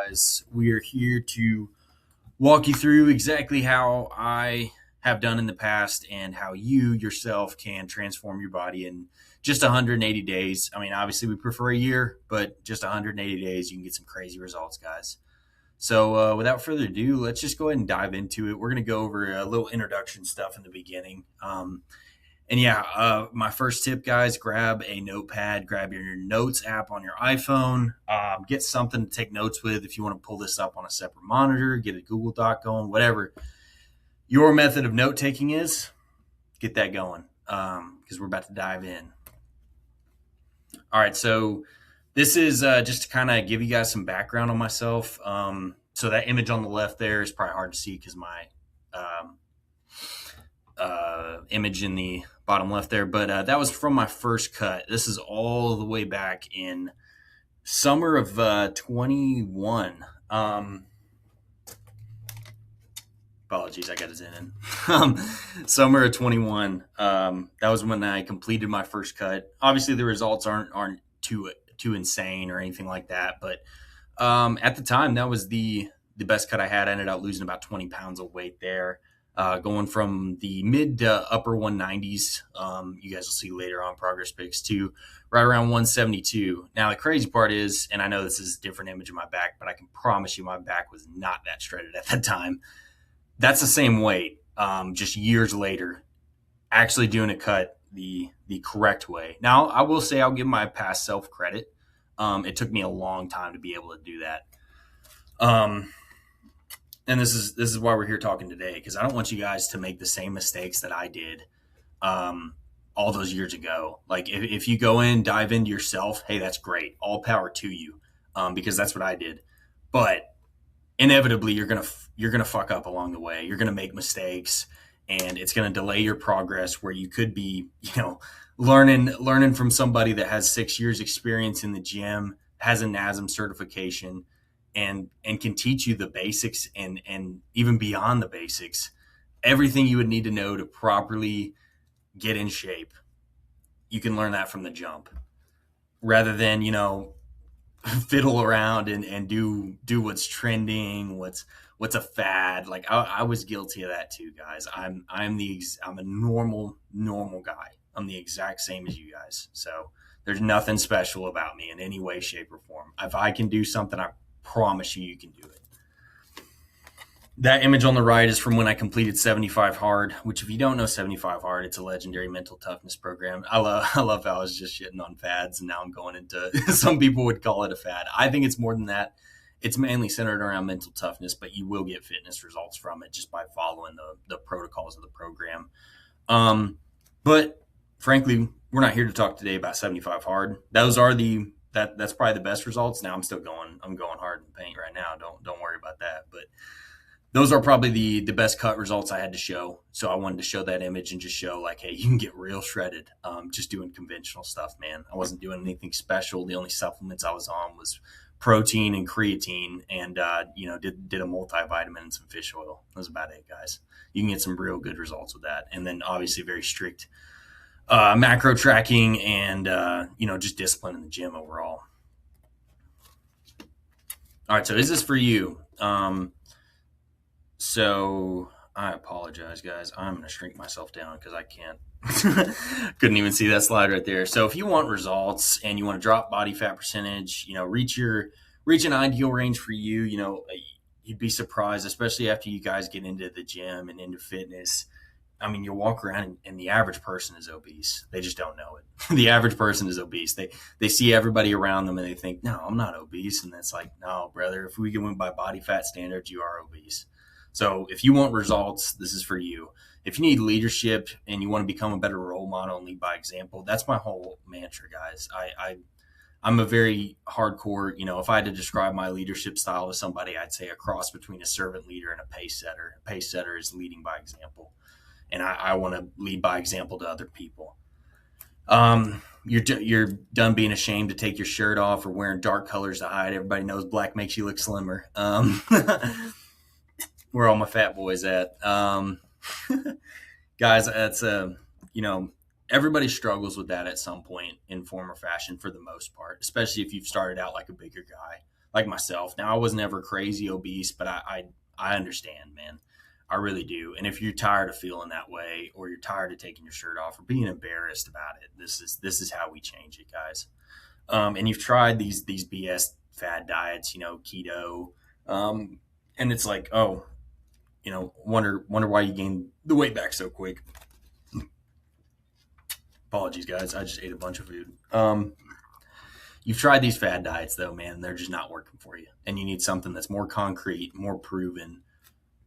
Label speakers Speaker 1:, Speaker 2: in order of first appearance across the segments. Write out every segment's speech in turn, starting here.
Speaker 1: guys. We are here to walk you through exactly how I have done in the past and how you yourself can transform your body in just 180 days. I mean, obviously, we prefer a year, but just 180 days, you can get some crazy results, guys. So, without further ado, let's just go ahead and dive into it. We're going to go over a little introduction stuff in the beginning. My first tip, guys, grab a notepad, grab your notes app on your iPhone, get something to take notes with. If you want to pull this up on a separate monitor, get a Google Doc going, whatever your method of note taking is, get that going because we're about to dive in. All right, so this is just to kind of give you guys some background on myself. So that image on the left there is probably hard to see because my um, image in the bottom left there, but that was from my first cut. This is all the way back in summer of 21. Apologies, I got to zen in. Summer of 21. That was when I completed my first cut. Obviously, the results aren't too insane or anything like that, but at the time, that was the best cut I had. I ended up losing about 20 pounds of weight there. Going from the mid to upper 190s. You guys will see later on progress pics too, right around 172. Now, the crazy part is, and I know this is a different image of my back, but I can promise you my back was not that shredded at that time. That's the same weight, just years later, actually doing a cut the correct way. Now, I will say I'll give my past self credit. It took me a long time to be able to do that. And this is why we're here talking today, because I don't want you guys to make the same mistakes that I did all those years ago. Like if you go in, dive into yourself, hey, that's great. All power to you, because that's what I did. But inevitably, you're gonna fuck up along the way. You're gonna make mistakes, and it's gonna delay your progress. Where you could be, learning from somebody that has 6 years experience in the gym, has a NASM certification, and can teach you the basics and even beyond the basics, everything you would need to know to properly get in shape. You can learn that from the jump rather than, fiddle around and do what's trending, what's a fad. Like I was guilty of that too, guys. I'm a normal guy. I'm the exact same as you guys. So there's nothing special about me in any way, shape, or form. If I can do something, I promise you can do it. That image on the right is from when I completed 75 Hard, which if you don't know 75 Hard, it's a legendary mental toughness program. I love how I was just shitting on fads, and now I'm going into some people would call it a fad. I think it's more than that. It's mainly centered around mental toughness, but you will get fitness results from it just by following the protocols of the program. But frankly, we're not here to talk today about 75 Hard. Those are that's probably the best results. Now I'm going hard in the paint right now. Don't worry about that. But those are probably the best cut results I had to show. So I wanted to show that image and just show like, hey, you can get real shredded just doing conventional stuff, man. I wasn't doing anything special. The only supplements I was on was protein and creatine, and did a multivitamin and some fish oil. That was about it, guys. You can get some real good results with that. And then obviously very strict macro tracking and just discipline in the gym overall. All right, so is this for you? So I apologize, guys. I'm going to shrink myself down because I can't. Couldn't even see that slide right there. So if you want results and you want to drop body fat percentage, reach an ideal range for you, you'd be surprised, especially after you guys get into the gym and into fitness. I mean, you walk around and the average person is obese. They just don't know it. The average person is obese. They see everybody around them and they think, no, I'm not obese. And it's like, no, brother, if we go by body fat standards, you are obese. So if you want results, this is for you. If you need leadership and you want to become a better role model and lead by example, that's my whole mantra, guys. I'm a very hardcore, if I had to describe my leadership style to somebody, I'd say a cross between a servant leader and a pace setter. A pace setter is leading by example. And I want to lead by example to other people. You're done being ashamed to take your shirt off or wearing dark colors to hide. Everybody knows black makes you look slimmer. Where all my fat boys at? Guys, that's everybody struggles with that at some point in form or fashion for the most part, especially if you've started out like a bigger guy. like myself. Now I was never crazy obese, but I understand, man. I really do. And if you're tired of feeling that way, or you're tired of taking your shirt off or being embarrassed about it, this is how we change it, guys. And you've tried these BS fad diets, keto, and it's like, oh, wonder why you gained the weight back so quick. Apologies, guys. I just ate a bunch of food. You've tried these fad diets, though, man. They're just not working for you, and you need something that's more concrete, more proven.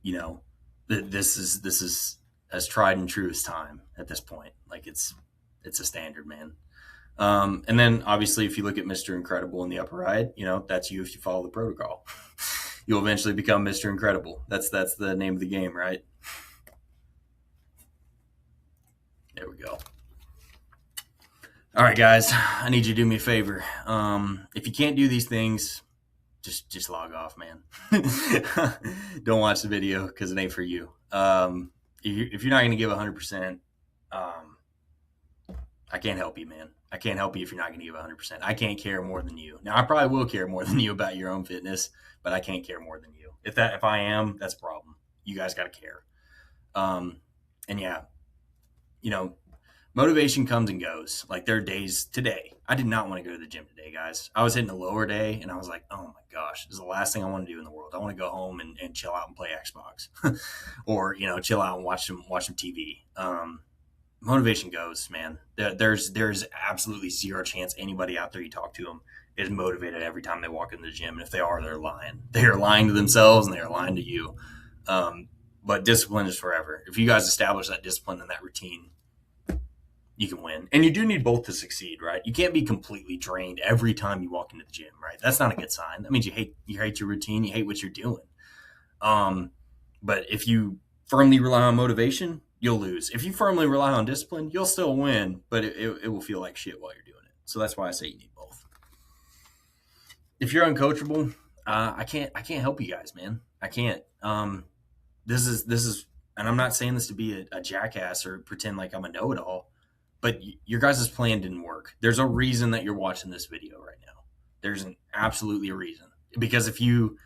Speaker 1: You know, this is as tried and true as time at this point. Like it's a standard, man. And then obviously, if you look at Mr. Incredible in the upper right, that's you if you follow the protocol. You'll eventually become Mr. Incredible. That's the name of the game, right? There we go. All right, guys, I need you to do me a favor. If you can't do these things, just log off, man. Don't watch the video because it ain't for you. If you're not going to give 100%, I can't help you, man. I can't help you if you're not going to give 100%. I can't care more than you. Now, I probably will care more than you about your own fitness, but I can't care more than you. If I am, that's a problem. You guys got to care. And yeah, motivation comes and goes. Like there are days today. I did not want to go to the gym today, guys. I was hitting a lower day and I was like, oh my gosh, this is the last thing I want to do in the world. I want to go home and chill out and play Xbox or, chill out and watch some TV. Motivation goes, man. There's absolutely zero chance anybody out there you talk to them is motivated every time they walk into the gym. And if they are, they're lying. They are lying to themselves and they are lying to you. But discipline is forever. If you guys establish that discipline and that routine, you can win. And you do need both to succeed, right? You can't be completely drained every time you walk into the gym, right? That's not a good sign. That means you hate your routine, you hate what you're doing. But if you firmly rely on motivation, you'll lose. If you firmly rely on discipline, you'll still win, but it will feel like shit while you're doing it. So that's why I say you need both. If you're uncoachable, I can't help you guys, man. I can't. This is, and I'm not saying this to be a jackass or pretend like I'm a know-it-all, but your guys' plan didn't work. There's a reason that you're watching this video right now. There's absolutely a reason. Because if you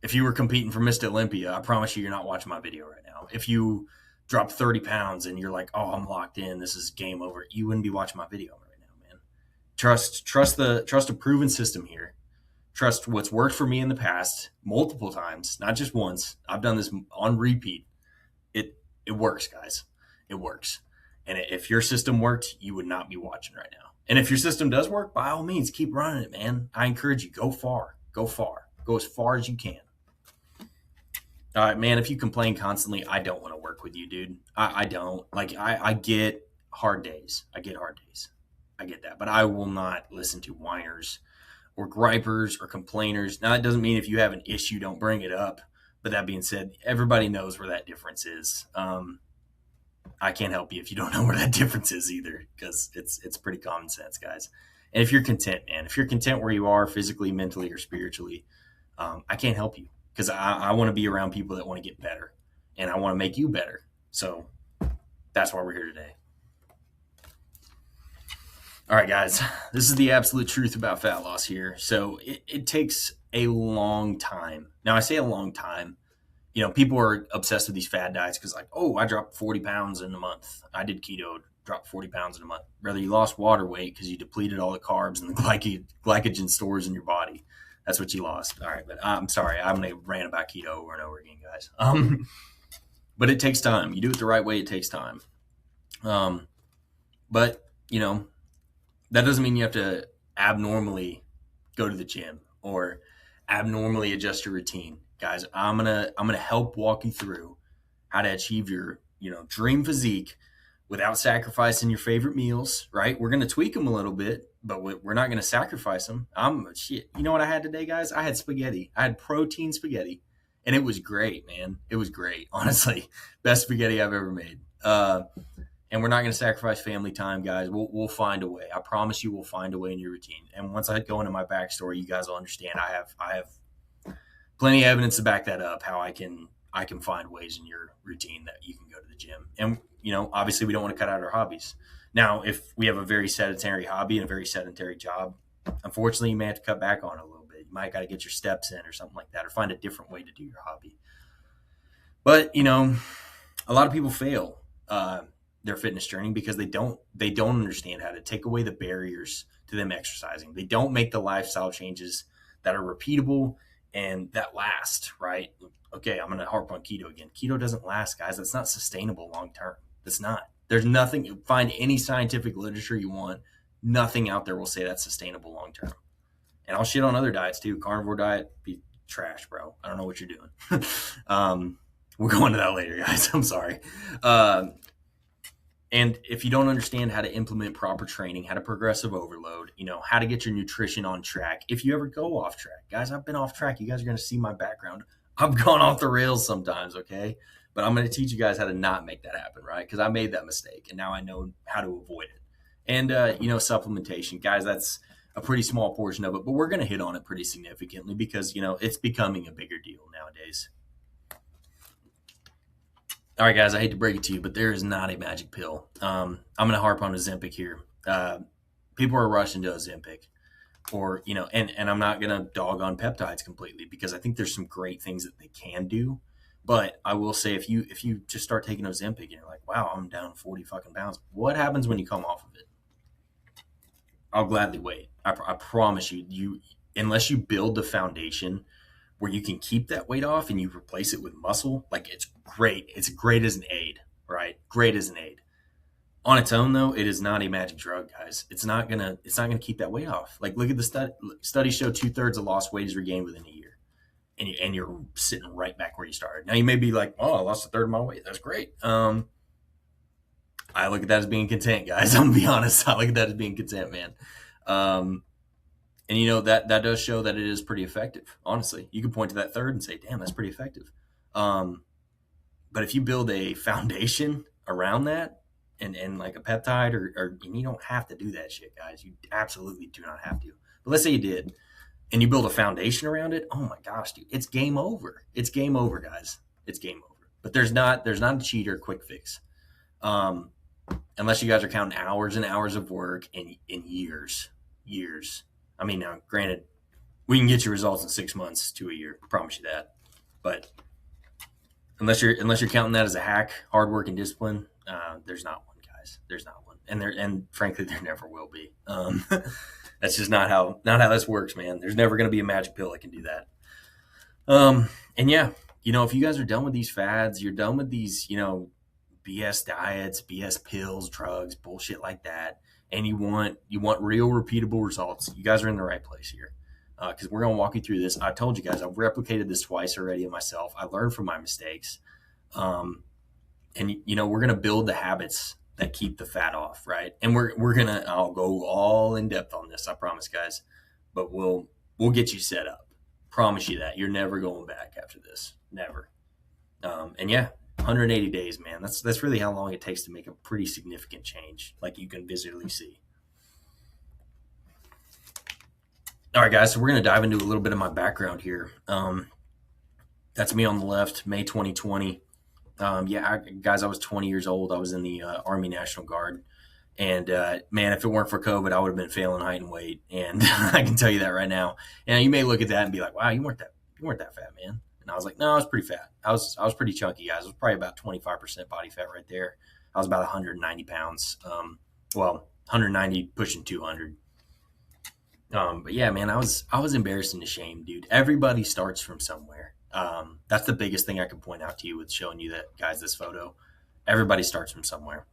Speaker 1: were competing for Mr. Olympia, I promise you're not watching my video right now. If you drop 30 pounds and you're like, oh, I'm locked in, this is game over, you wouldn't be watching my video right now, man. Trust a proven system here. Trust what's worked for me in the past multiple times, not just once. I've done this on repeat. It works, guys. It works. And if your system worked, you would not be watching right now. And if your system does work, by all means, keep running it, man. I encourage you, go far. Go as far as you can. All right, man, if you complain constantly, I don't want to work with you, dude. I don't. Like, I get hard days. I get that. But I will not listen to whiners or gripers or complainers. Now, that doesn't mean if you have an issue, don't bring it up. But that being said, everybody knows where that difference is. I can't help you if you don't know where that difference is either, because it's pretty common sense, guys. And if you're content, man, if you're content where you are physically, mentally, or spiritually, I can't help you because I want to be around people that want to get better and I want to make you better. So that's why we're here today. All right, guys, this is the absolute truth about fat loss here. So it takes a long time. Now, I say a long time. People are obsessed with these fad diets because, like, oh, I dropped 40 pounds in a month. I did keto, dropped 40 pounds in a month. Rather, you lost water weight because you depleted all the carbs and the glycogen stores in your body. That's what you lost. All right, but I'm sorry. I'm going to rant about keto over and over again, guys. But it takes time. You do it the right way, it takes time. But, that doesn't mean you have to abnormally go to the gym or abnormally adjust your routine. Guys, I'm gonna help walk you through how to achieve your dream physique without sacrificing your favorite meals. Right? We're gonna tweak them a little bit, but we're not gonna sacrifice them. You know what I had today, guys? I had spaghetti. I had protein spaghetti, and it was great, man. It was great, honestly. Best spaghetti I've ever made. And we're not going to sacrifice family time, guys. We'll find a way. I promise you, we'll find a way in your routine. And once I go into my backstory, you guys will understand. I have plenty of evidence to back that up. How I can find ways in your routine that you can go to the gym. And obviously, we don't want to cut out our hobbies. Now, if we have a very sedentary hobby and a very sedentary job, unfortunately, you may have to cut back on it a little bit. You might got to get your steps in or something like that, or find a different way to do your hobby. But a lot of people fail their fitness journey because they don't understand how to take away the barriers to them exercising. They don't make the lifestyle changes that are repeatable and that last, right? Okay, I'm going to harp on keto again. Keto doesn't last, guys. That's not sustainable long term. That's not. There's nothing, find any scientific literature you want. Nothing out there will say that's sustainable long term. And I'll shit on other diets too. Carnivore diet, be trash, bro. I don't know what you're doing. We'll go into that later, guys. I'm sorry. And if you don't understand how to implement proper training, how to progressive overload, how to get your nutrition on track, if you ever go off track, guys, I've been off track. You guys are going to see my background. I've gone off the rails sometimes, okay? But I'm going to teach you guys how to not make that happen, right? Because I made that mistake, and now I know how to avoid it. And, supplementation, guys, that's a pretty small portion of it, but we're going to hit on it pretty significantly because, it's becoming a bigger deal nowadays. All right, guys, I hate to break it to you, but there is not a magic pill. I'm going to harp on Ozempic here. People are rushing to Ozempic, or and I'm not going to dog on peptides completely because I think there's some great things that they can do. But I will say, if you just start taking Ozempic and you're like, wow, I'm down 40 fucking pounds, what happens when you come off of it? I'll gladly wait. I promise you, unless you build the foundation where you can keep that weight off and you replace it with muscle, like it's great. It's great as an aid, right? Great as an aid. On its own, though, it is not a magic drug, guys. It's not gonna keep that weight off. Like, look at the studies show 2/3 of lost weight is regained within a year, and you're sitting right back where you started. Now you may be like, oh, I lost 1/3 of my weight. That's great. I look at that as being content, guys. I'm gonna be honest. I look at that as being content, man. And that does show that it is pretty effective. Honestly, you can point to that third and say, damn, that's pretty effective. But if you build a foundation around that and like a peptide or you don't have to do that shit, guys. You absolutely do not have to. But let's say you did and you build a foundation around it. Oh my gosh, dude, it's game over. It's game over, guys. It's game over. But there's not a cheat or quick fix. Unless you guys are counting hours and hours of work in years. I mean, now, granted, we can get you results in 6 months to a year. I promise you that. But unless you're counting that as a hack, hard work and discipline, there's not one, guys. There's not one, and frankly, there never will be. That's just not how this works, man. There's never going to be a magic pill that can do that. And yeah, if you guys are done with these fads, you're done with these, BS diets, BS pills, drugs, bullshit like that, and you want real repeatable results, you guys are in the right place here. Because we're going to walk you through this. I told you guys, I've replicated this twice already in myself. I learned from my mistakes. And we're going to build the habits that keep the fat off, right? And I'll go all in depth on this, I promise, guys. But we'll get you set up. Promise you that. You're never going back after this. Never. And yeah, 180 days, man. That's really how long it takes to make a pretty significant change, like you can visually see. All right, guys, so we're going to dive into a little bit of my background here. That's me on the left, May 2020. Guys, I was 20 years old. I was in the Army National Guard. And, man, if it weren't for COVID, I would have been failing height and weight. And I can tell you that right now. And you may look at that and be like, wow, you weren't that fat, man. And I was like, no, I was pretty fat. I was pretty chunky, guys. I was probably about 25% body fat right there. I was about 190 pounds. 190 pushing 200. But yeah, man, I was embarrassing to shame, dude. Everybody starts from somewhere. That's the biggest thing I can point out to you with showing you that, guys, this photo. Everybody starts from somewhere.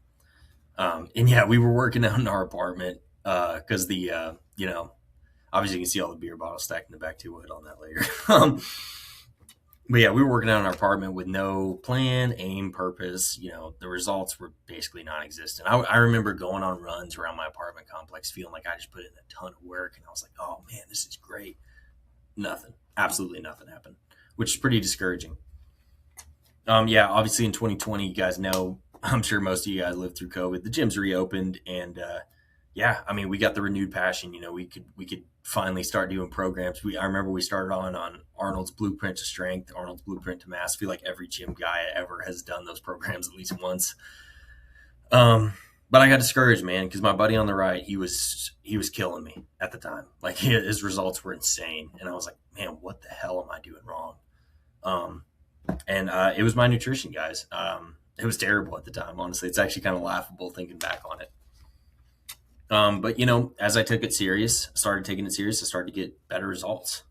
Speaker 1: And yeah, we were working out in our apartment, cause the, obviously you can see all the beer bottles stacked in the back too. We'll hit on that later. But yeah, we were working out in our apartment with no plan, aim, purpose. The results were basically non-existent. I remember going on runs around my apartment complex, feeling like I just put in a ton of work, and I was like, "Oh man, this is great." Nothing, absolutely nothing happened, which is pretty discouraging. Yeah, obviously in 2020, you guys know. I'm sure most of you guys lived through COVID. The gyms reopened, and yeah, I mean, we got the renewed passion. We could finally start doing programs. I remember we started on Arnold's Blueprint to Strength, Arnold's Blueprint to Mass. I feel like every gym guy ever has done those programs at least once. But I got discouraged, man, because my buddy on the right, he was killing me at the time. Like his results were insane, and I was like, man, what the hell am I doing wrong? Um, and it was my nutrition, guys. It was terrible at the time. Honestly, it's actually kind of laughable thinking back on it. But as I took it serious, started taking it serious, I started to get better results.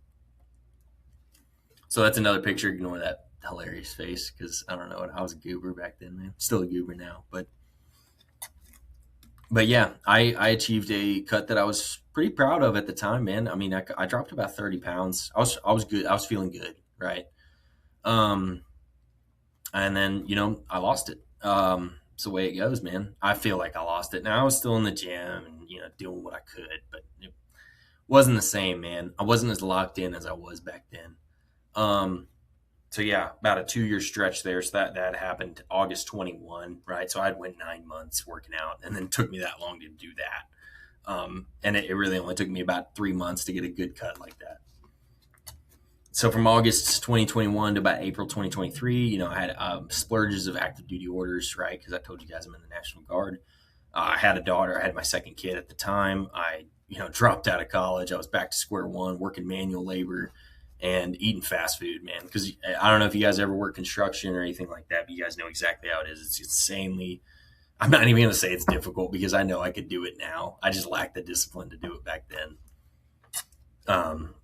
Speaker 1: So that's another picture. Ignore that hilarious face because I don't know. I was a goober back then, man. Still a goober now, but yeah, I achieved a cut that I was pretty proud of at the time, man. I mean, I dropped about 30 pounds. I was good. I was feeling good, right? Um, and then I lost it. It's the way it goes, man. I feel like I lost it. Now I was still in the gym and doing what I could, but it wasn't the same, man. I wasn't as locked in as I was back then. Um, so yeah, about a 2 year stretch there. So that happened August 21, right? So I'd went 9 months working out, and then it took me that long to do that. And it really only took me about 3 months to get a good cut like that. So from August 2021 to about April 2023, I had splurges of active duty orders, right? Because I told you guys I'm in the National Guard. I had a daughter. I had my second kid at the time. I, dropped out of college. I was back to square one, working manual labor and eating fast food, man. Because I don't know if you guys ever work construction or anything like that, but you guys know exactly how it is. It's insanely. I'm not even going to say it's difficult because I know I could do it now. I just lacked the discipline to do it back then. Um,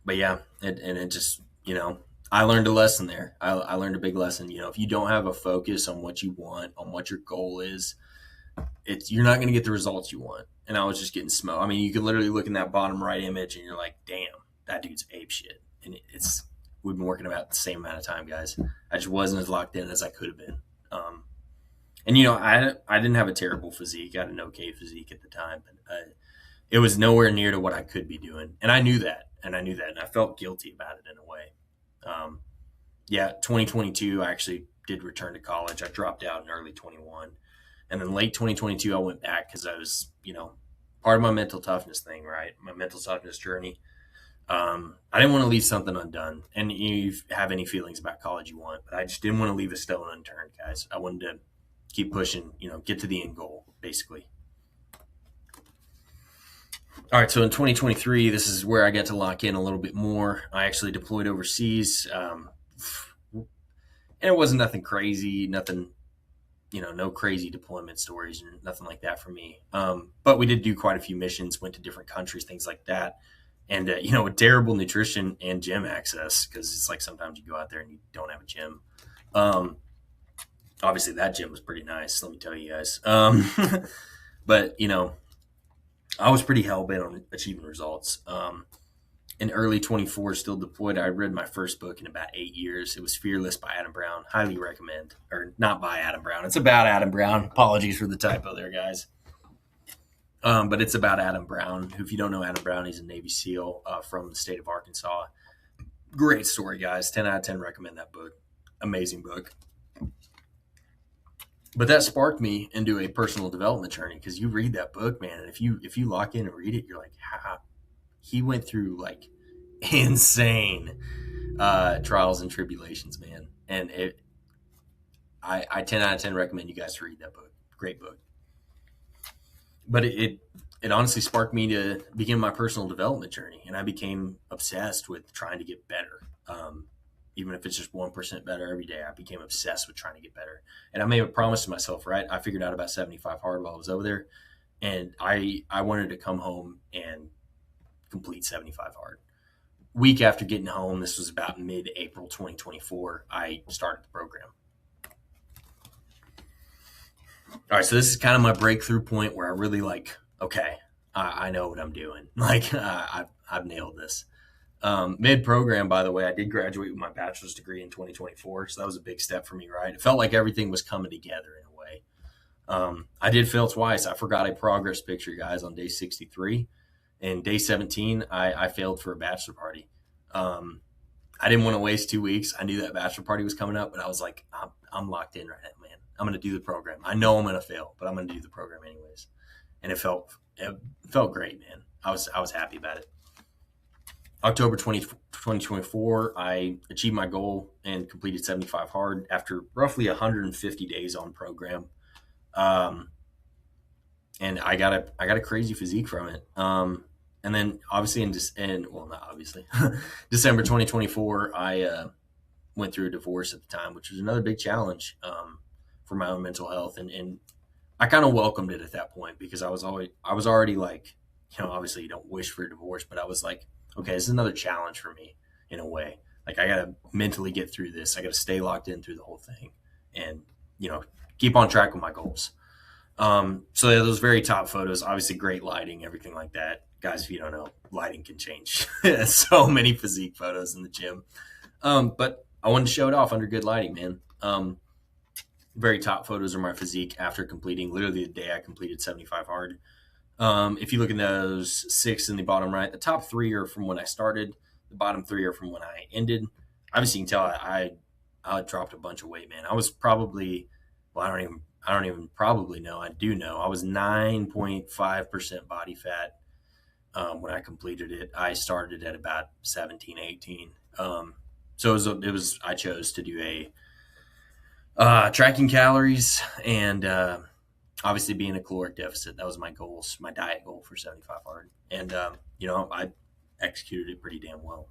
Speaker 1: but yeah, and it just, I learned a lesson there. I learned a big lesson. If you don't have a focus on what you want, on what your goal is, you're not going to get the results you want. And I was just getting smoked. I mean, you could literally look in that bottom right image and you're like, damn, that dude's ape shit. And we've been working about the same amount of time, guys. I just wasn't as locked in as I could have been. And I didn't have a terrible physique. I had an okay physique at the time, but it was nowhere near to what I could be doing. And I knew that. And I felt guilty about it in a way. Um, yeah, 2022, I actually did return to college. I dropped out in early 21. And then late 2022, I went back because I was, part of my mental toughness thing, right? My mental toughness journey. I didn't want to leave something undone. And you have any feelings about college you want, but I just didn't want to leave a stone unturned, guys. I wanted to keep pushing, get to the end goal, basically. All right, so in 2023, this is where I got to lock in a little bit more. I actually deployed overseas, and it wasn't nothing crazy, nothing, no crazy deployment stories or nothing like that for me. But we did do quite a few missions, went to different countries, things like that. And, with terrible nutrition and gym access, because it's like sometimes you go out there and you don't have a gym. Um, Obviously, that gym was pretty nice, let me tell you guys. But, I was pretty hell bent on achieving results. In early 24, still deployed, I read my first book in about 8 years. It was Fearless by Adam Brown. Highly recommend. Or not by Adam Brown. It's about Adam Brown. Apologies for the typo there, guys. But it's about Adam Brown, who, if you don't know Adam Brown, he's a Navy SEAL from the state of Arkansas. Great story, guys. 10 out of 10 recommend that book. Amazing book. But that sparked me into a personal development journey because you read that book, man, and if you lock in and read it, you're like, he went through like insane trials and tribulations, man. And I 10 out of 10 recommend you guys to read that book. Great book. But it honestly sparked me to begin my personal development journey, and I became obsessed with trying to get better. Even if it's just 1% better every day, I became obsessed with trying to get better. And I made a promise to myself, right? I figured out about 75 hard while I was over there, and I wanted to come home and complete 75 hard. Week after getting home, this was about mid-April 2024, I started the program. All right, so this is kind of my breakthrough point where I really okay, I know what I'm doing. I've nailed this. Mid program, by the way, I did graduate with my bachelor's degree in 2024, so that was a big step for me, right? It felt like everything was coming together in a way. I did fail twice. I forgot a progress picture, guys, on day 63. And day 17, I failed for a bachelor party. I didn't want to waste 2 weeks. I knew that bachelor party was coming up, but I was like, I'm locked in right now, man. I'm going to do the program. I know I'm going to fail, but I'm going to do the program anyways. And it felt great, man. I was happy about it. October 2024, I achieved my goal and completed 75 hard after roughly 150 days on program. and I got a crazy physique from it. And then obviously well, not obviously, December 2024, I went through a divorce at the time, which was another big challenge for my own mental health, and I kind of welcomed it at that point because I was already like, obviously you don't wish for a divorce, but I was like, okay, this is another challenge for me in a way. Like I got to mentally get through this. I got to stay locked in through the whole thing, and keep on track with my goals. So yeah, those very top photos, obviously great lighting, everything like that. Guys, if you don't know, lighting can change. So many physique photos in the gym. But I wanted to show it off under good lighting, man. Very top photos are my physique after completing literally the day I completed 75 hard. If you look at those 6 in the bottom right, the top 3 are from when I started. The bottom 3 are from when I ended. Obviously, you can tell I dropped a bunch of weight, man. I was probably, well, I don't even probably know. I do know. I was 9.5% body fat when I completed it. I started at about 17, 18. So I chose to do a tracking calories and obviously being a caloric deficit. That was my goals, my diet goal for 75 hard. And, I executed it pretty damn well.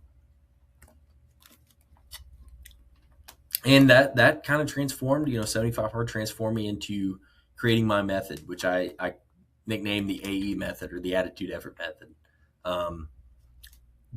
Speaker 1: And that kind of transformed, 75 hard transformed me into creating my method, which I nicknamed the AE method, or the attitude effort method.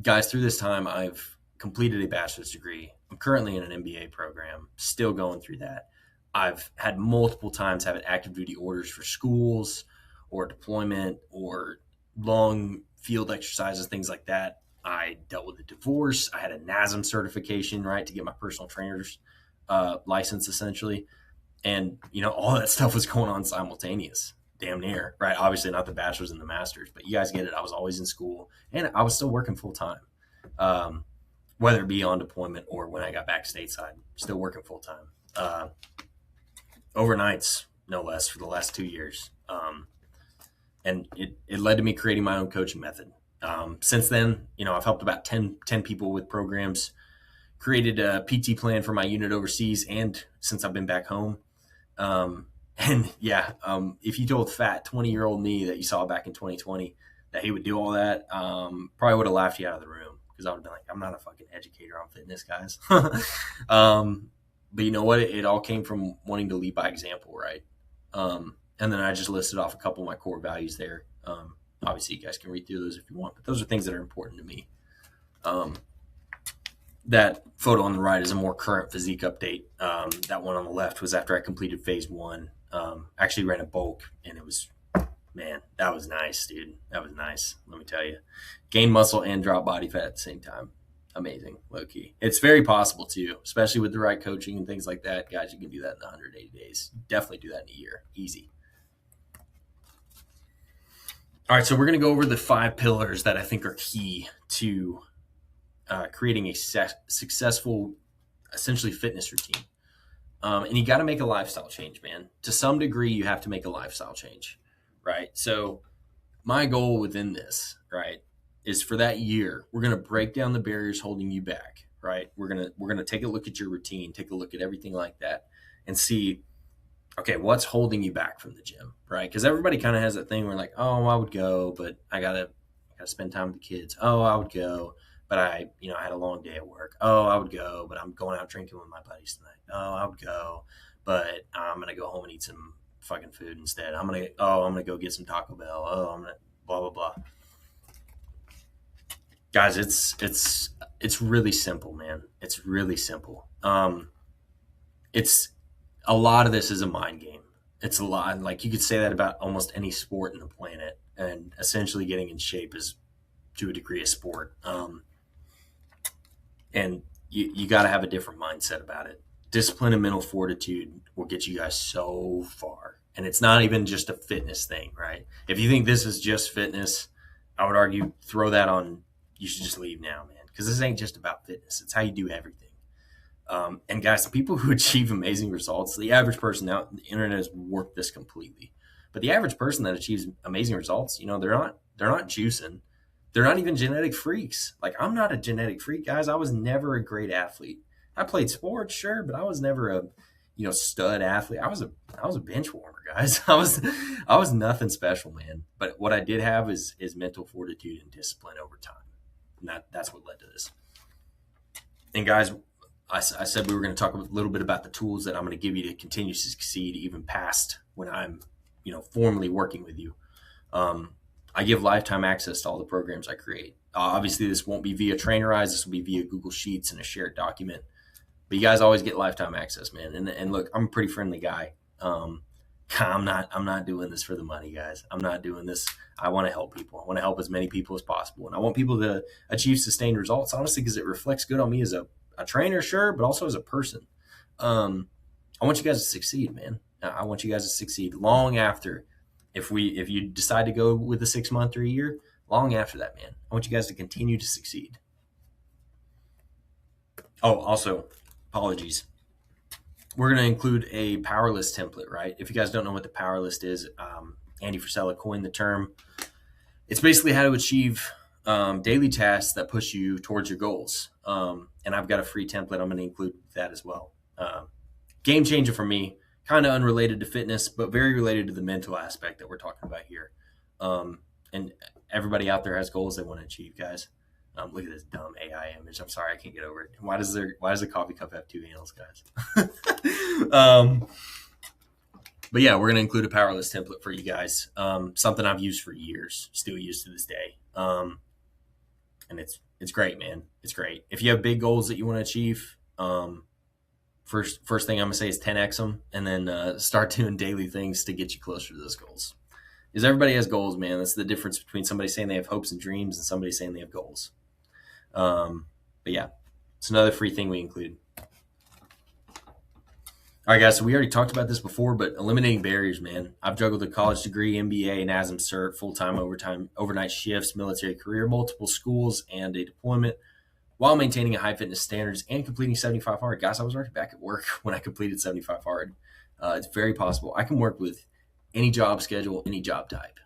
Speaker 1: Guys, through this time, I've completed a bachelor's degree. I'm currently in an MBA program, still going through that. I've had multiple times having active duty orders for schools or deployment or long field exercises, things like that. I dealt with a divorce. I had a NASM certification, right, to get my personal trainer's license, essentially. And, all that stuff was going on simultaneous, damn near, right? Obviously not the bachelor's and the master's, but you guys get it. I was always in school and I was still working full time, whether it be on deployment or when I got back stateside, still working full time. Overnights, no less, for the last 2 years. And it led to me creating my own coaching method. Since then, I've helped about 10 people with programs, created a PT plan for my unit overseas, and since I've been back home. If you told fat 20-year-old me that you saw back in 2020 that he would do all that, probably would have laughed you out of the room, because I would have been like, I'm not a fucking educator on fitness, guys. But you know what? It all came from wanting to lead by example, right? And then I just listed off a couple of my core values there. Obviously, you guys can read through those if you want, but those are things that are important to me. That photo on the right is a more current physique update. That one on the left was after I completed phase 1. Actually ran a bulk, and it was, man, that was nice, dude. That was nice, let me tell you. Gained muscle and drop body fat at the same time. Amazing, low key. It's very possible too, especially with the right coaching and things like that. Guys, you can do that in 180 days. Definitely do that in a year. Easy. All right, so we're going to go over the 5 pillars that I think are key to creating a successful, essentially, fitness routine. And you got to make a lifestyle change, man. To some degree, you have to make a lifestyle change, right? So my goal within this, right, is for that year, we're going to break down the barriers holding you back, right? We're going to take a look at your routine, take a look at everything like that, and see, okay, what's holding you back from the gym, right? Because everybody kind of has that thing where like, oh, I would go, but I gotta spend time with the kids. Oh, I would go, but I had a long day at work. Oh, I would go, but I'm going out drinking with my buddies tonight. Oh, I would go, but I'm gonna go home and eat some fucking food instead. I'm gonna go get some Taco Bell. Oh, I'm gonna blah blah blah. Guys, it's really simple, man. It's really simple. It's a lot of this is a mind game. It's a lot, like you could say that about almost any sport in the planet, and essentially getting in shape is to a degree a sport. And you got to have a different mindset about it. Discipline and mental fortitude will get you guys so far. And it's not even just a fitness thing, right? If you think this is just fitness, I would argue throw that on. You should just leave now, man, because this ain't just about fitness. It's how you do everything. And guys, the people who achieve amazing results, the average person now, the internet has warped this completely. But the average person that achieves amazing results, they're not juicing. They're not even genetic freaks. Like, I'm not a genetic freak, guys. I was never a great athlete. I played sports, sure, but I was never stud athlete. I was a bench warmer, guys. I was nothing special, man. But what I did have is mental fortitude and discipline over time. And that's what led to this. And guys, I said we were going to talk a little bit about the tools that I'm going to give you to continue to succeed even past when I'm, formally working with you. I give lifetime access to all the programs I create. Obviously, this won't be via Trainerize. This will be via Google Sheets and a shared document. But you guys always get lifetime access, man. And look, I'm a pretty friendly guy. I'm not doing this for the money, guys. I'm not doing this. I want to help people. I want to help as many people as possible. And I want people to achieve sustained results, honestly, because it reflects good on me as a trainer, sure, but also as a person. I want you guys to succeed, man. I want you guys to succeed long after, if you decide to go with a 6 month or a year, long after that, man. I want you guys to continue to succeed. Oh, also, apologies. We're going to include a power list template, right? If you guys don't know what the power list is, Andy Frisella coined the term. It's basically how to achieve daily tasks that push you towards your goals. And I've got a free template. I'm going to include that as well. Game changer for me, kind of unrelated to fitness, but very related to the mental aspect that we're talking about here. And everybody out there has goals they want to achieve, guys. Look at this dumb AI image. I'm sorry, I can't get over it. Why does the coffee cup have two handles, guys? But yeah, we're going to include a power list template for you guys. Something I've used for years, still use to this day. And it's great, man. It's great. If you have big goals that you want to achieve, first thing I'm going to say is 10x them, and then start doing daily things to get you closer to those goals. Because everybody has goals, man. That's the difference between somebody saying they have hopes and dreams and somebody saying they have goals. But yeah, it's another free thing we include. All right, guys, so we already talked about this before, but eliminating barriers, man. I've juggled a college degree, MBA, NASM cert, full-time, overnight shifts, military career, multiple schools, and a deployment while maintaining a high fitness standards and completing 75 hard. Guys, I was already back at work when I completed 75 hard. It's very possible. I can work with any job schedule, any job type.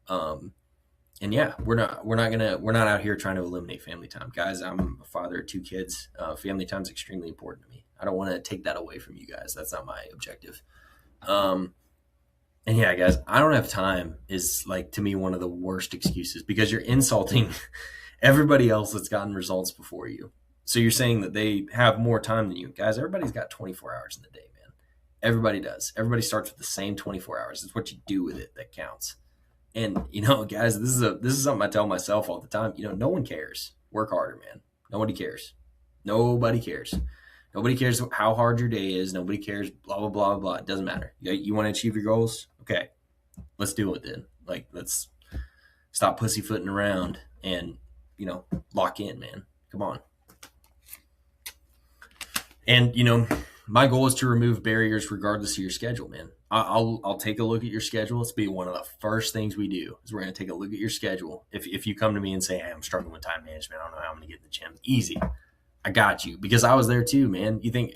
Speaker 1: And yeah, we're not out here trying to eliminate family time, guys. I'm a father of 2 kids. Family time is extremely important to me. I don't want to take that away from you guys. That's not my objective. And yeah, guys, I don't have time is, like, to me, one of the worst excuses, because you're insulting everybody else that's gotten results before you. So you're saying that they have more time than you. Guys, everybody's got 24 hours in the day, man. Everybody does. Everybody starts with the same 24 hours. It's what you do with it that counts. And, guys, this is something I tell myself all the time. No one cares. Work harder, man. Nobody cares. Nobody cares. Nobody cares how hard your day is. Nobody cares, blah, blah, blah, blah. It doesn't matter. You want to achieve your goals? Okay, let's do it then. Like, let's stop pussyfooting around and, lock in, man. Come on. And, my goal is to remove barriers regardless of your schedule, man. I'll take a look at your schedule. It's be one of the first things we do is we're going to take a look at your schedule. If you come to me and say, hey, I'm struggling with time management, I don't know how I'm going to get in the gym. Easy. I got you, because I was there too, man. You think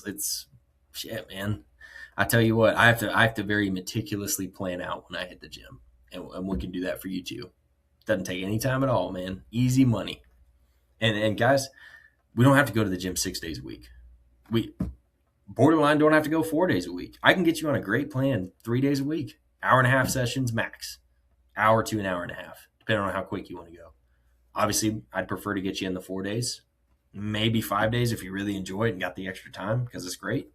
Speaker 1: it's shit, man. I tell you what, I have to very meticulously plan out when I hit the gym, and we can do that for you too. Doesn't take any time at all, man. Easy money. And guys, we don't have to go to the gym 6 days a week. We borderline don't have to go 4 days a week. I can get you on a great plan 3 days a week, 1.5 sessions max, hour to an hour and a half, depending on how quick you want to go. Obviously, I'd prefer to get you in the 4 days. Maybe 5 days if you really enjoy it and got the extra time, because it's great.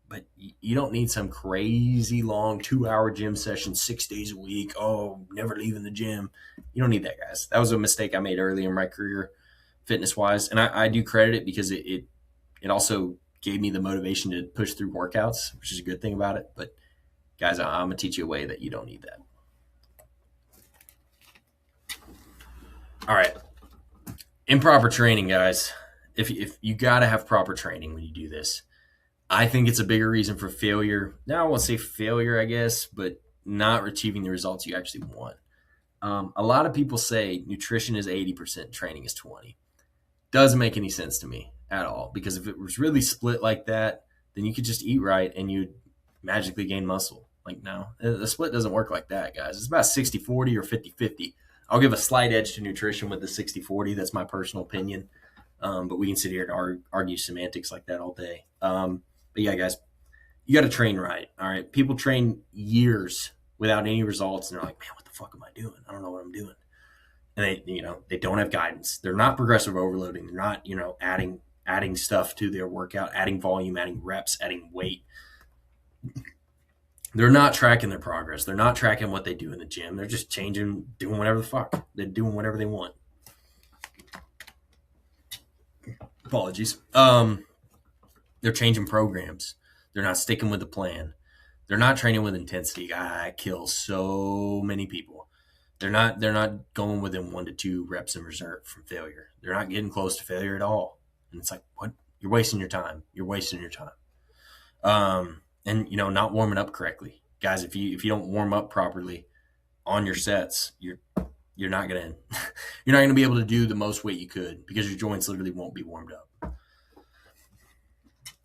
Speaker 1: But you don't need some crazy long 2-hour gym session 6 days a week. Oh, never leaving the gym. You don't need that, guys. That was a mistake I made early in my career, fitness-wise. And I do credit it, because it also gave me the motivation to push through workouts, which is a good thing about it. But, guys, I'm going to teach you a way that you don't need that. All right. Improper training, guys. If you got to have proper training when you do this, I think it's a bigger reason for failure. Now, I won't say failure, I guess, but not achieving the results you actually want. A lot of people say nutrition is 80%, training is 20%. Doesn't make any sense to me at all, because if it was really split like that, then you could just eat right and you'd magically gain muscle. Like, no, the split doesn't work like that, guys. It's about 60-40 or 50-50. I'll give a slight edge to nutrition with the 60-40. That's my personal opinion. But we can sit here and argue semantics like that all day. But yeah, guys, you got to train right. All right. People train years without any results, and they're like, man, what the fuck am I doing? I don't know what I'm doing. And they don't have guidance. They're not progressive overloading. They're not, adding stuff to their workout, adding volume, adding reps, adding weight. They're not tracking their progress. They're not tracking what they do in the gym. They're just changing, doing whatever the fuck. They're doing whatever they want. Apologies. They're changing programs. They're not sticking with the plan. They're not training with intensity. I kill so many people. They're not going within 1 to 2 reps in reserve from failure. They're not getting close to failure at all. And it's like, what? You're wasting your time. You're wasting your time. And not warming up correctly. Guys, if you don't warm up properly on your sets, you're not gonna you're not gonna be able to do the most weight you could because your joints literally won't be warmed up.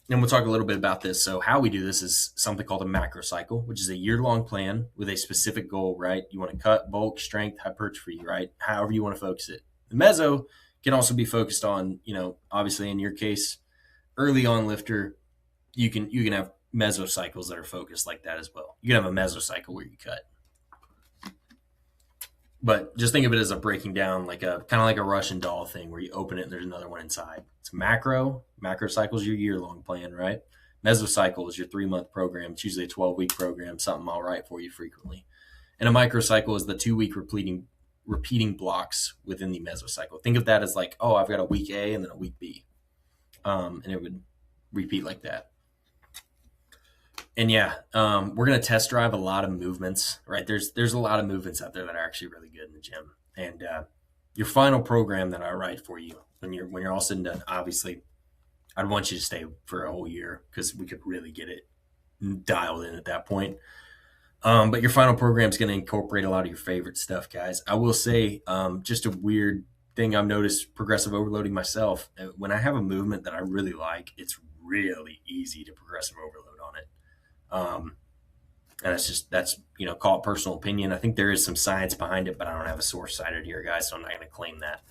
Speaker 1: And we'll talk a little bit about this. So how we do this is something called a macro cycle, which is a year-long plan with a specific goal, right? You want to cut, bulk, strength, hypertrophy, right? However you want to focus it. The meso can also be focused on, obviously in your case, early on lifter, you can have mesocycles that are focused like that as well. You can have a mesocycle where you cut. But just think of it as a breaking down, like a kind of like a Russian doll thing where you open it and there's another one inside. It's macro cycle is your year-long plan, right? Mesocycle is your 3-month program. It's usually a 12-week program, something I'll write for you frequently. And a microcycle is the 2-week repeating blocks within the mesocycle. Think of that as like, oh, I've got a week A and then a week B. And it would repeat like that. And we're going to test drive a lot of movements, right? There's a lot of movements out there that are actually really good in the gym. And your final program that I write for you when you're all said and done, obviously, I'd want you to stay for a whole year because we could really get it dialed in at that point. But your final program is going to incorporate a lot of your favorite stuff, guys. I will say just a weird thing I've noticed progressive overloading myself. When I have a movement that I really like, it's really easy to progressive overload on it. And that's call it personal opinion. I think there is some science behind it, but I don't have a source cited here, guys, so I'm not going to claim that.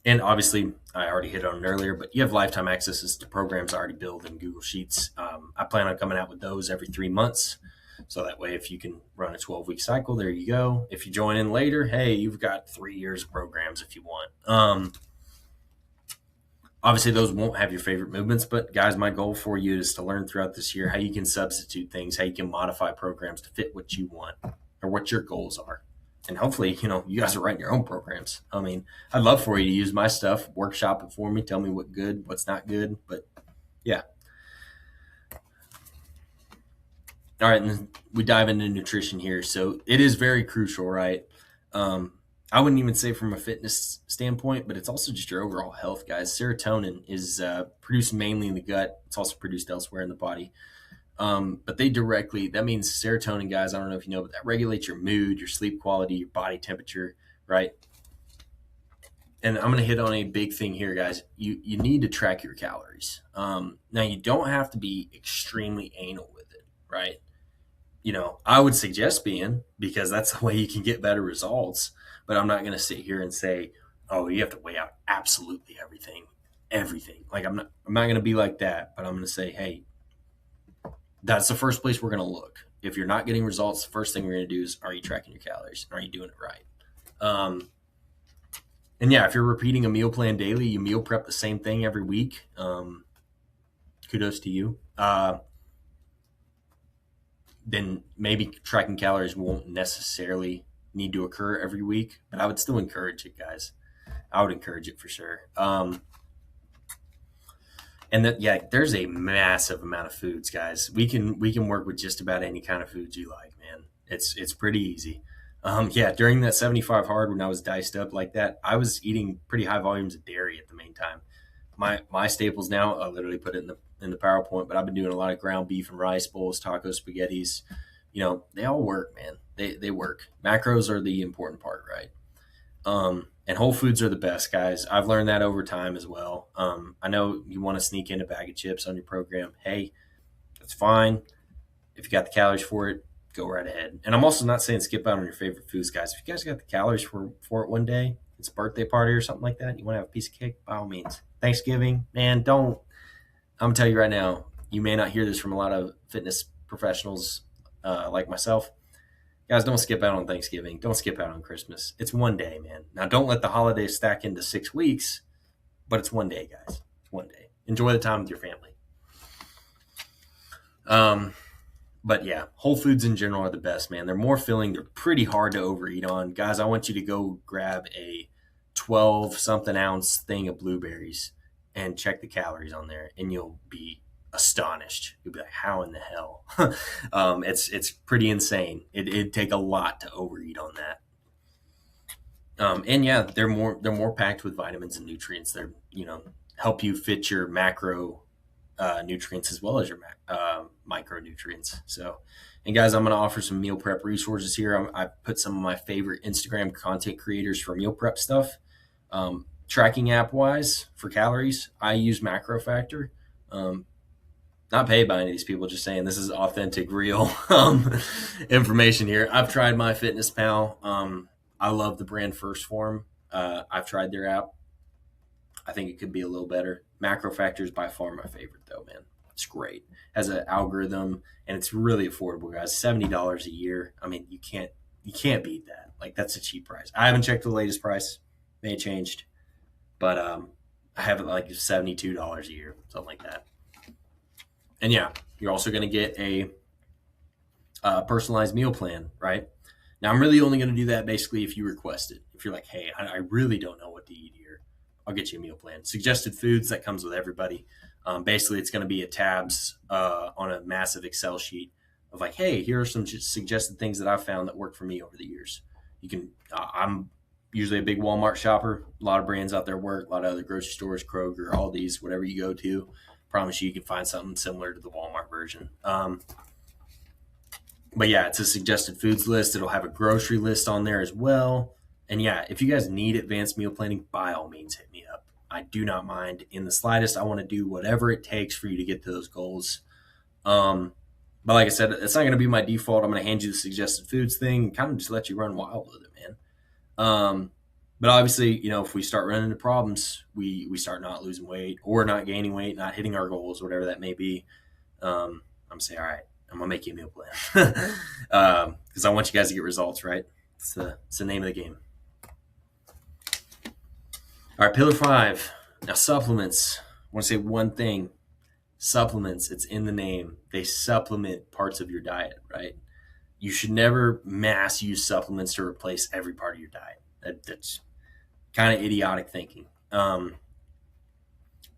Speaker 1: And obviously, I already hit on it earlier, but you have lifetime accesses to programs already built in Google Sheets. I plan on coming out with those every 3 months. So that way, if you can run a 12-week cycle, there you go. If you join in later, hey, you've got 3 years of programs if you want. Obviously, those won't have your favorite movements, but guys, my goal for you is to learn throughout this year how you can substitute things, how you can modify programs to fit what you want or what your goals are. And hopefully, you guys are writing your own programs. I mean, I'd love for you to use my stuff, workshop it for me, tell me what's not good, but yeah. All right, and we dive into nutrition here. So it is very crucial, right? I wouldn't even say from a fitness standpoint, but it's also just your overall health, guys. Serotonin is produced mainly in the gut. It's also produced elsewhere in the body. But that means serotonin, guys, I don't know if you know, but that regulates your mood, your sleep quality, your body temperature, right? And I'm going to hit on a big thing here, guys. You need to track your calories. Now, you don't have to be extremely anal with it, right? I would suggest being, because that's the way you can get better results. But I'm not going to sit here and say, oh, you have to weigh out absolutely everything. Like I'm not going to be like that, but I'm going to say, hey, that's the first place we're going to look. If you're not getting results, the first thing we're going to do is, are you tracking your calories? Are you doing it right? And if you're repeating a meal plan daily, you meal prep the same thing every week. Kudos to you. Then maybe tracking calories won't necessarily need to occur every week, but I would still encourage it, guys. I would encourage it for sure. And there's a massive amount of foods, guys. We can work with just about any kind of foods you like, man. It's pretty easy. During that 75 hard, when I was diced up like that, I was eating pretty high volumes of dairy at the main time. My staples now, I literally put it in the PowerPoint, but I've been doing a lot of ground beef and rice bowls, taco spaghettis. They all work, man. They work. Macros are the important part, right? And whole foods are the best, guys. I've learned that over time as well. I know you want to sneak in a bag of chips on your program. Hey, that's fine. If you got the calories for it, go right ahead. And I'm also not saying skip out on your favorite foods, guys. If you guys got the calories for it one day, it's a birthday party or something like that, you want to have a piece of cake, by all means. Thanksgiving, man, I'm going to tell you right now, you may not hear this from a lot of fitness professionals like myself. Guys, don't skip out on Thanksgiving. Don't skip out on Christmas. It's one day, man. Now, don't let the holidays stack into 6 weeks, but it's one day, guys. It's one day. Enjoy the time with your family. But yeah, Whole Foods in general are the best, man. They're more filling. They're pretty hard to overeat on. Guys, I want you to go grab a 12 something ounce thing of blueberries and check the calories on there, and you'll be astonished. You'll be like, how in the hell? It's pretty insane. It'd take a lot to overeat on that. And yeah, they're more packed with vitamins and nutrients. They're help you fit your macro nutrients as well as your micronutrients. So, and guys, I'm going to offer some meal prep resources here. I put some of my favorite Instagram content creators for meal prep stuff. Tracking app wise for calories, I use MacroFactor. Not paid by any of these people, just saying this is authentic, real information here. I've tried MyFitnessPal. I love the brand First Form. I've tried their app. I think it could be a little better. MacroFactor is by far my favorite, though, man. It's great. Has an algorithm, and it's really affordable, guys. $70 a year. I mean, you can't beat that. Like, that's a cheap price. I haven't checked the latest price. May have changed, but I have it like $72 a year, something like that. And yeah, you're also going to get a personalized meal plan, right? Now, I'm really only going to do that basically if you request it. If you're like, hey, I really don't know what to eat here, I'll get you a meal plan. Suggested foods, that comes with everybody. Basically, it's going to be a tabs on a massive Excel sheet of like, hey, here are some suggested things that I've found that work for me over the years. You can. I'm usually a big Walmart shopper. A lot of brands out there work. A lot of other grocery stores, Kroger, Aldi's, whatever you go to. Promise you can find something similar to the Walmart version. But yeah, it's a suggested foods list. It'll have a grocery list on there as well. And yeah, if you guys need advanced meal planning, by all means, hit me up. I do not mind in the slightest. I want to do whatever it takes for you to get to those goals. But like I said, it's not going to be my default. I'm going to hand you the suggested foods thing and kind of just let you run wild with it, man. But obviously, if we start running into problems, we start not losing weight or not gaining weight, not hitting our goals, whatever that may be. I'm going to say, all right, I'm going to make you a meal plan because I want you guys to get results, right? It's the name of the game. All right, pillar 5. Now, supplements. I want to say one thing. Supplements, it's in the name. They supplement parts of your diet, right? You should never mass use supplements to replace every part of your diet. That's kind of idiotic thinking. But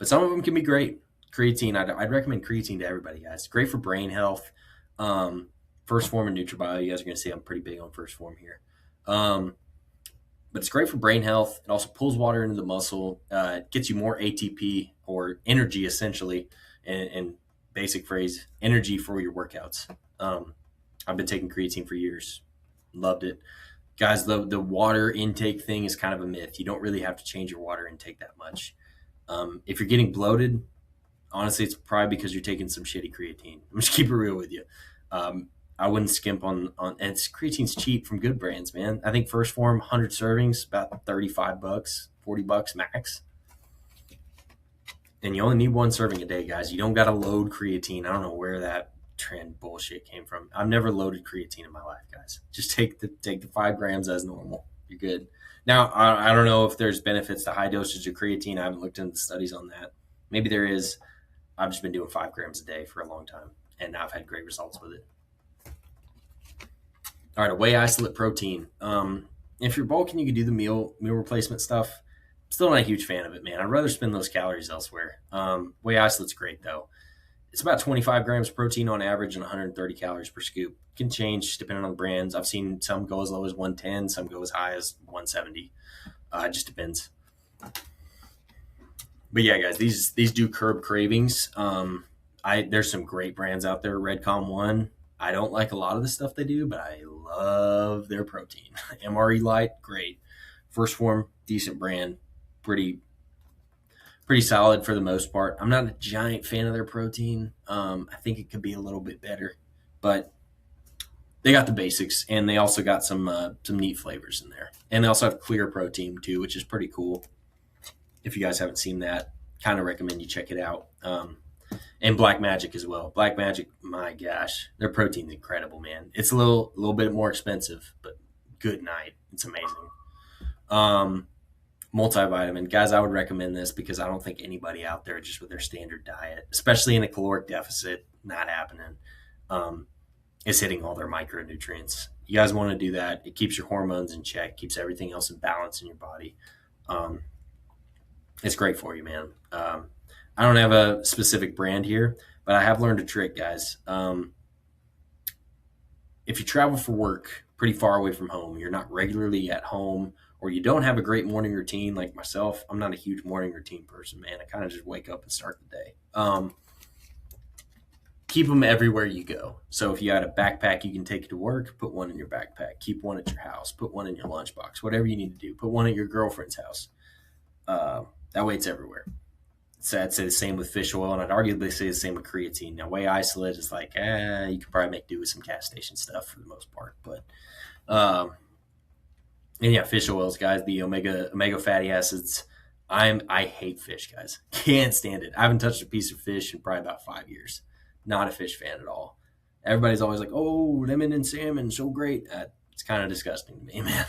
Speaker 1: some of them can be great. Creatine, I'd recommend creatine to everybody, guys. Great for brain health. First Form and NutraBio, you guys are going to see I'm pretty big on First Form here. But it's great for brain health. It also pulls water into the muscle. It gets you more ATP or energy, essentially, and basic phrase, energy for your workouts. I've been taking creatine for years. Loved it. Guys, the water intake thing is kind of a myth. You don't really have to change your water intake that much. If you're getting bloated, honestly, it's probably because you're taking some shitty creatine. I'm just keep it real with you. I wouldn't skimp on and creatine's cheap from good brands, man. I think First Form, 100 servings, about $35, $40 max. And you only need one serving a day, guys. You don't got to load creatine. I don't know where that trend bullshit came from. I've never loaded creatine in my life, guys. Just take the 5 grams as normal. You're good. Now, I don't know if there's benefits to high dosage of creatine. I haven't looked into the studies on that. Maybe there is. I've just been doing 5 grams a day for a long time, and I've had great results with it. All right, a whey isolate protein. If you're bulking, you can do the meal replacement stuff. Still not a huge fan of it, man. I'd rather spend those calories elsewhere. Whey isolate's great, though. It's about 25 grams of protein on average and 130 calories per scoop. It can change depending on the brands. I've seen some go as low as 110, some go as high as 170. It just depends. But yeah, guys, these do curb cravings. There's some great brands out there. Redcom One. I don't like a lot of the stuff they do, but I love their protein. MRE Light, great. First Form, decent brand, pretty solid for the most part. I'm not a giant fan of their protein. I think it could be a little bit better, but they got the basics, and they also got some neat flavors in there. And they also have clear protein too, which is pretty cool. If you guys haven't seen that, kind of recommend you check it out. And Black Magic as well. Black Magic, my gosh, their protein's incredible, man. It's a little bit more expensive, but good night. It's amazing. Um, Multivitamin, guys, I would recommend this because I don't think anybody out there just with their standard diet, especially in a caloric deficit, not happening, um, is hitting all their micronutrients. You guys want to do that. It keeps your hormones in check, keeps everything else in balance in your body. Um, it's great for you, man. I don't have a specific brand here, but I have learned a trick, guys. If you travel for work pretty far away from home, you're not regularly at home, or you don't have a great morning routine like myself. I'm not a huge morning routine person, man. I kind of just wake up and start the day. Keep them everywhere you go. So if you got a backpack you can take to work, put one in your backpack. Keep one at your house. Put one in your lunchbox. Whatever you need to do. Put one at your girlfriend's house. That way it's everywhere. So I'd say the same with fish oil, and I'd arguably say the same with creatine. Now, whey isolate is like, you can probably make do with some gas station stuff for the most part. But, and yeah, fish oils, guys, the omega fatty acids. I hate fish, guys. Can't stand it. I haven't touched a piece of fish in probably about 5 years. Not a fish fan at all. Everybody's always like, "Oh, lemon and salmon, so great." It's kind of disgusting to me, man.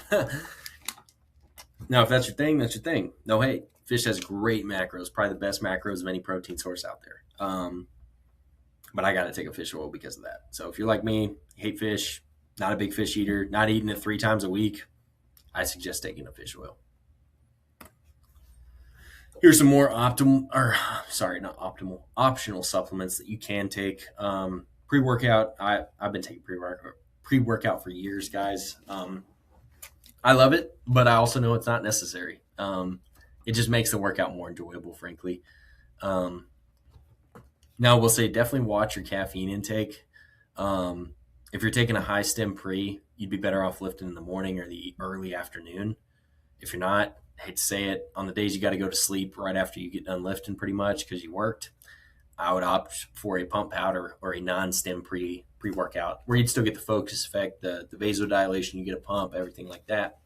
Speaker 1: Now, if that's your thing, that's your thing. No hate. Fish has great macros, probably the best macros of any protein source out there. But I got to take a fish oil because of that. So if you're like me, hate fish, not a big fish eater, not eating it 3 times a week, I suggest taking a fish oil. Here's some more optional supplements that you can take. Pre-workout. I've been taking pre-workout for years, guys. I love it, but I also know it's not necessary. It just makes the workout more enjoyable, frankly. Um, Now, we'll say definitely watch your caffeine intake. If you're taking a high stem pre, you'd be better off lifting in the morning or the early afternoon. If you're not, I hate to say it, on the days you got to go to sleep right after you get done lifting pretty much because you worked, I would opt for a pump powder or a non-stem pre-workout where you'd still get the focus effect, the vasodilation, you get a pump, everything like that.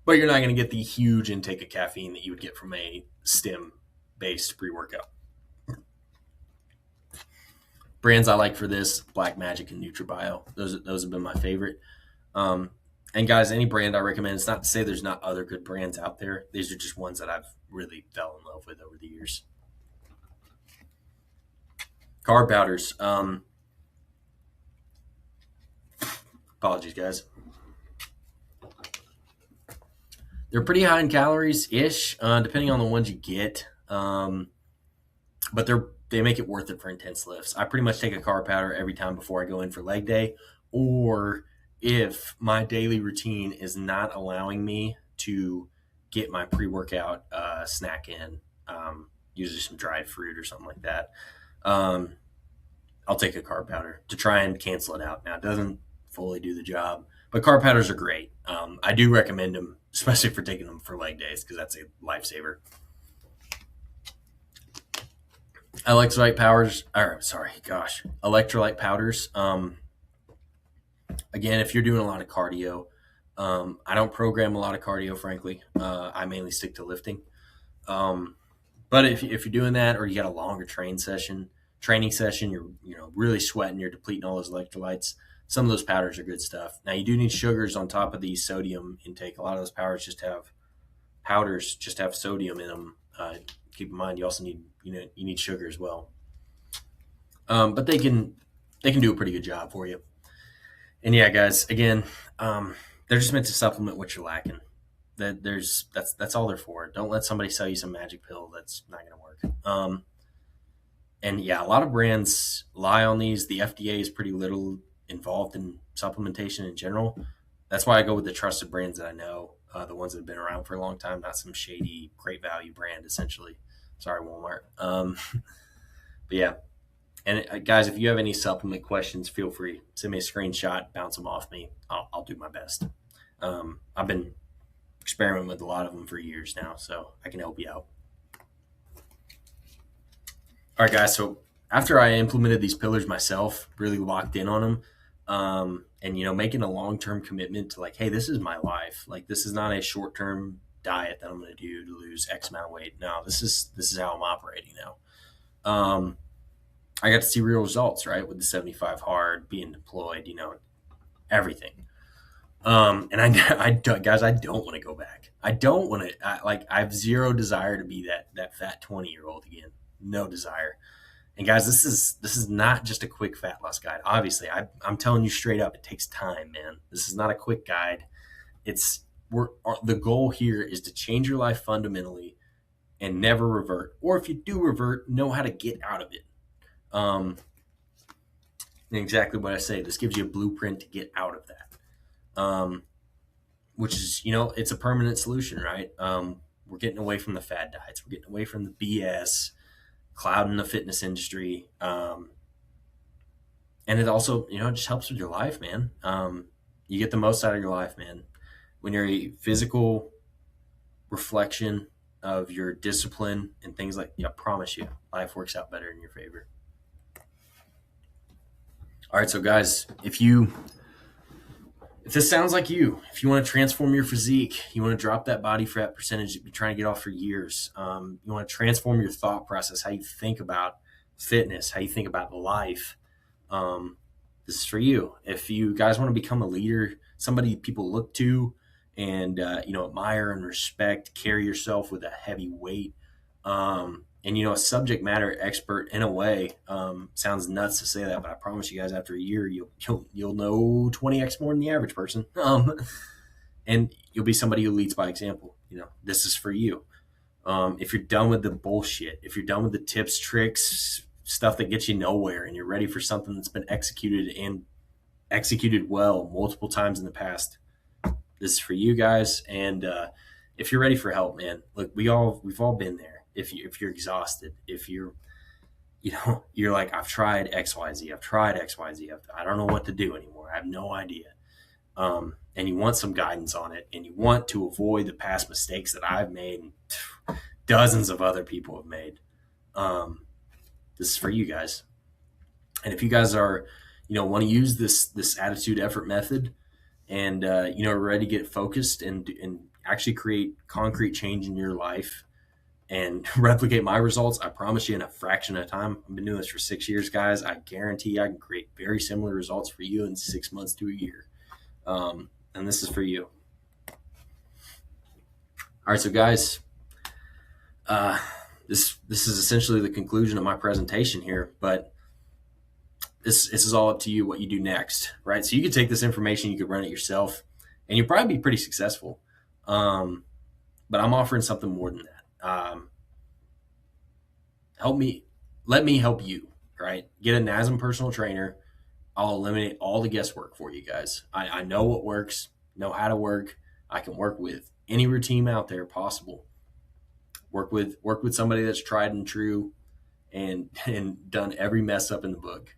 Speaker 1: But you're not going to get the huge intake of caffeine that you would get from a stem-based pre-workout. Brands I like for this, Black Magic and NutriBio. Those have been my favorite. And guys, any brand I recommend, it's not to say there's not other good brands out there. These are just ones that I've really fell in love with over the years. Carb powders. Apologies, guys. They're pretty high in calories-ish, depending on the ones you get. But they make it worth it for intense lifts. I pretty much take a carb powder every time before I go in for leg day, or if my daily routine is not allowing me to get my pre-workout snack in, usually some dried fruit or something like that, I'll take a carb powder to try and cancel it out. Now, it doesn't fully do the job, but carb powders are great. I do recommend them, especially for taking them for leg days, because that's a lifesaver. Electrolyte powders. Again, if you're doing a lot of cardio, I don't program a lot of cardio, frankly. I mainly stick to lifting. But if you're doing that, or you got a longer training session, you're really sweating, you're depleting all those electrolytes. Some of those powders are good stuff. Now, you do need sugars on top of the sodium intake. A lot of those powders just have sodium in them. Keep in mind, you also need sugar as well. But they can do a pretty good job for you. And yeah, guys, again, they're just meant to supplement what you're lacking. That's all they're for. Don't let somebody sell you some magic pill that's not going to work. And yeah, a lot of brands lie on these. The FDA is pretty little involved in supplementation in general. That's why I go with the trusted brands that I know, the ones that have been around for a long time, not some shady, great value brand, essentially. Sorry, Walmart. But yeah. And guys, if you have any supplement questions, feel free. Send me a screenshot, bounce them off me. I'll do my best. I've been experimenting with a lot of them for years now, so I can help you out. All right, guys. So after I implemented these pillars myself, really locked in on them, and making a long-term commitment to like, hey, this is my life. Like, this is not a short-term diet that I'm going to do to lose X amount of weight. No, this is how I'm operating now. I got to see real results, right? With the 75 hard, being deployed, everything. And guys, I don't want to go back. I don't want to, I have zero desire to be that fat 20-year-old again. No desire. And guys, this is not just a quick fat loss guide. Obviously, I'm telling you straight up, it takes time, man. This is not a quick guide. The goal here is to change your life fundamentally and never revert. Or if you do revert, know how to get out of it. Exactly what I say. This gives you a blueprint to get out of that. Which is, it's a permanent solution, right? We're getting away from the fad diets. We're getting away from the BS, clouding the fitness industry. And it also, it just helps with your life, man. You get the most out of your life, man. When you're a physical reflection of your discipline and things I promise you, life works out better in your favor. All right, so guys, if this sounds like if you want to transform your physique, you want to drop that body fat percentage you've been trying to get off for years, you want to transform your thought process, how you think about fitness, how you think about life, this is for you. If you guys want to become a leader, somebody people look to and admire and respect, carry yourself with a heavy weight, and a subject matter expert in a way, sounds nuts to say that, but I promise you guys, after a year, you'll know 20x more than the average person, and you'll be somebody who leads by example. This is for you. If you're done with the bullshit, if you're done with the tips, tricks, stuff that gets you nowhere, and you're ready for something that's been executed well multiple times in the past, this is for you guys. And if you're ready for help, man, look, we've all been there. If you're exhausted, if you're like, I've tried XYZ, I don't know what to do anymore, I have no idea, and you want some guidance on it, and you want to avoid the past mistakes that I've made and dozens of other people have made, this is for you guys. And if you guys are want to use this attitude effort method, and ready to get focused and actually create concrete change in your life and replicate my results, I promise you, in a fraction of time. I've been doing this for 6 years, guys. I guarantee I can create very similar results for you in 6 months to a year. And this is for you. All right, so guys, this is essentially the conclusion of my presentation here, but this is all up to you what you do next, right? So you could take this information, you could run it yourself, and you'll probably be pretty successful. But I'm offering something more than that. Let me help you, right? Get a NASM personal trainer. I'll eliminate all the guesswork for you guys. I know what works, know how to work. I can work with any routine out there possible. Work with somebody that's tried and true and done every mess up in the book.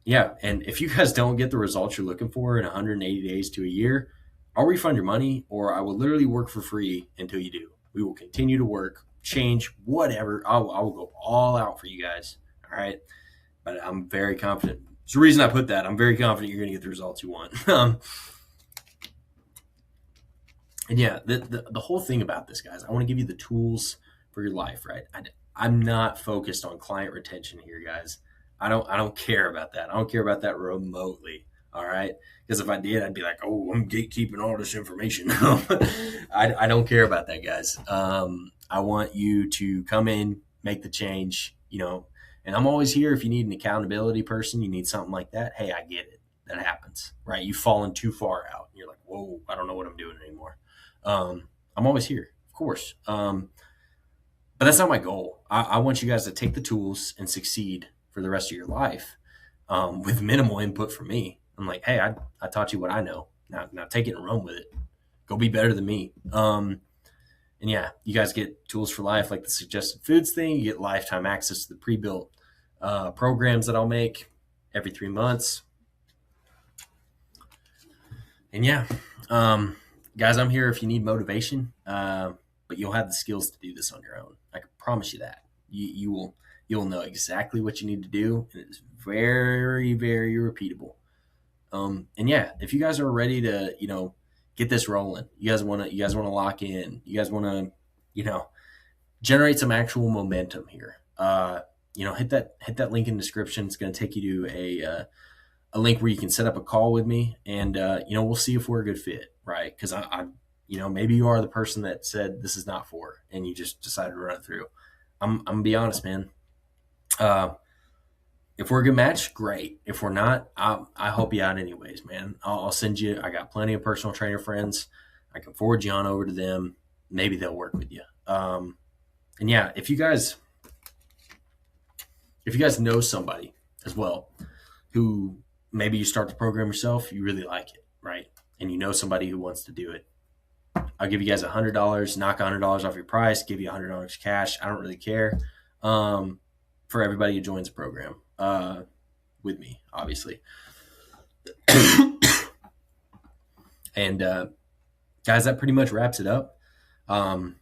Speaker 1: Yeah. And if you guys don't get the results you're looking for in 180 days to a year, I'll refund your money, or I will literally work for free until you do. We will continue to work, change, whatever. I will go all out for you guys. All right. But I'm very confident. It's the reason I put that. I'm very confident you're going to get the results you want. And yeah, the whole thing about this, guys, I want to give you the tools for your life, right? I'm not focused on client retention here, guys. I don't care about that. I don't care about that remotely. All right. Because if I did, I'd be like, oh, I'm gatekeeping all this information. I don't care about that, guys. I want you to come in, make the change, and I'm always here if you need an accountability person, you need something like that. Hey, I get it. That happens, right? You've fallen too far out. You're like, whoa, I don't know what I'm doing anymore. I'm always here, of course. But that's not my goal. I want you guys to take the tools and succeed for the rest of your life, with minimal input from me. I'm like, hey, I taught you what I know. Now take it and run with it. Go be better than me. And yeah, you guys get tools for life, like the suggested foods thing. You get lifetime access to the pre-built programs that I'll make every 3 months. And yeah, guys, I'm here if you need motivation, but you'll have the skills to do this on your own. I can promise you that. You'll know exactly what you need to do, and it's very, very repeatable. And yeah, if you guys are ready to, get this rolling, you guys want to lock in, you guys want to, generate some actual momentum here. hit that link in the description. It's going to take you to a link where you can set up a call with me, and we'll see if we're a good fit, right? Because maybe you are the person that said this is not for, and you just decided to run it through. I'm gonna be honest, man. Uh, if we're a good match, great. If we're not, I help you out anyways, man. I'll send you. I got plenty of personal trainer friends. I can forward you on over to them. Maybe they'll work with you. And yeah, if you guys know somebody as well who maybe you start the program yourself, you really like it, right? And you know somebody who wants to do it, I'll give you guys $100, knock $100 off your price, give you $100 cash. I don't really care. For everybody who joins the program with me, obviously. And guys, that pretty much wraps it up. I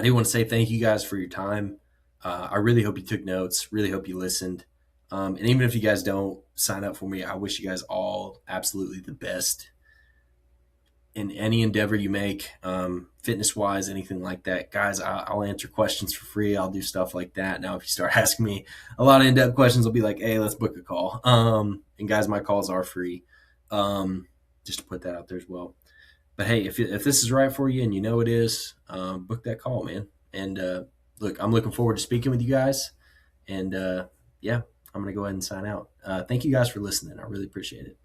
Speaker 1: do want to say thank you guys for your time. I really hope you took notes. Really hope you listened. And even if you guys don't sign up for me, I wish you guys all absolutely the best in any endeavor you make, fitness wise, anything like that. Guys, I'll answer questions for free. I'll do stuff like that. Now, if you start asking me a lot of in-depth questions, I'll be like, hey, let's book a call. And guys, my calls are free. Just to put that out there as well. But hey, if this is right for you and you know it is, book that call, man. And look, I'm looking forward to speaking with you guys. And yeah, I'm going to go ahead and sign out. Thank you guys for listening. I really appreciate it.